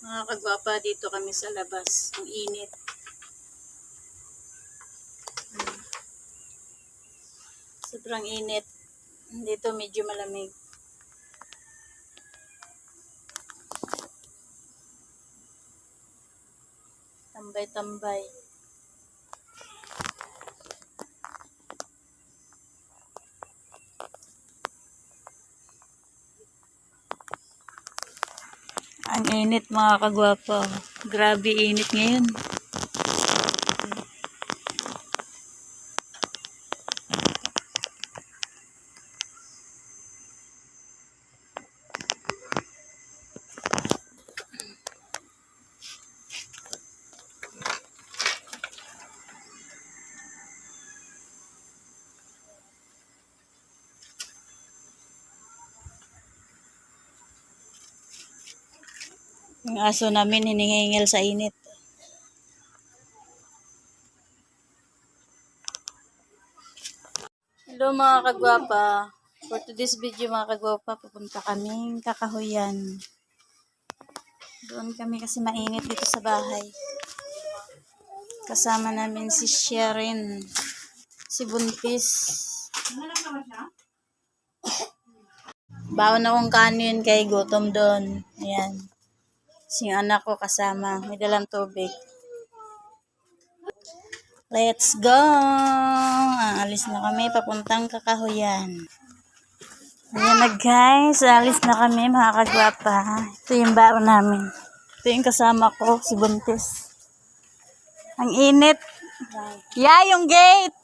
Mga kagwapa, dito kami sa labas. Ang init. Sobrang init. Dito medyo malamig. Tambay-tambay. Ang init mga kagwapa. Grabe init ngayon. Yung aso namin hinihingil sa init. Hello mga kagwapa. For today's video mga kagwapa, pupunta kaming Kakahuyan. Doon kami kasi mainit dito sa bahay. Kasama namin si Sherin, si Buntis. Baon akong kanin kay gutom doon. Ayan. Si anak ko kasama. May dalang tubig. Let's go! Aalis na kami papuntang Kakahuyan. Ayan na guys. Aalis na kami mga kagwapa. Ito yung baon namin. Ito yung kasama ko, si Buntis. Ang init. Yeah, yung gate!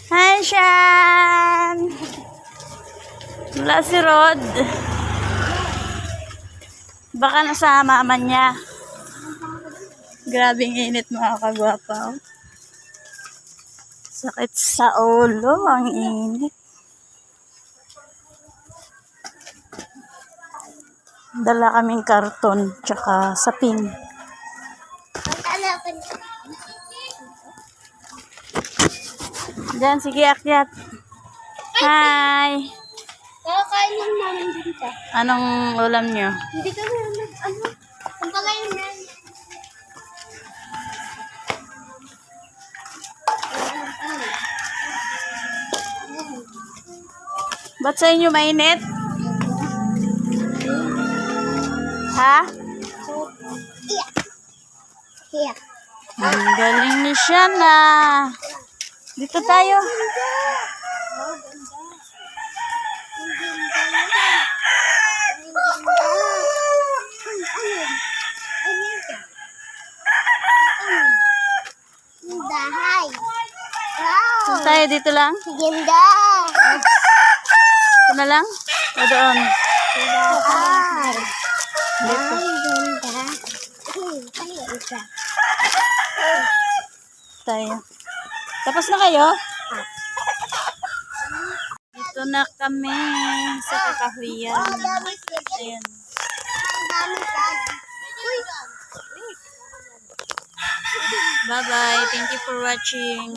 Hi, Shan! Wala si Rod. Baka nasa mama niya. Grabing init mga kagwapa. Sakit sa ulo. Ang init. Dala kaming karton tsaka sapin. Diyan, sige akyat. Hi! Kakain lang namin dito. Anong ulam nyo? Hindi ka na ang pagayon na. Ba't sa inyo mainit? Ha? Here. Ang galing ni siya na. Dito tayo. Dahay. Wow. Dito tayo, dito lang. Ganda. Ito na lang? O doon? Dahay. Dito. Ganda. Isa. Tayo. Tapos na kayo? Dito na kami sa Kakahuyan. Ayan. Bye-bye. Thank you for watching.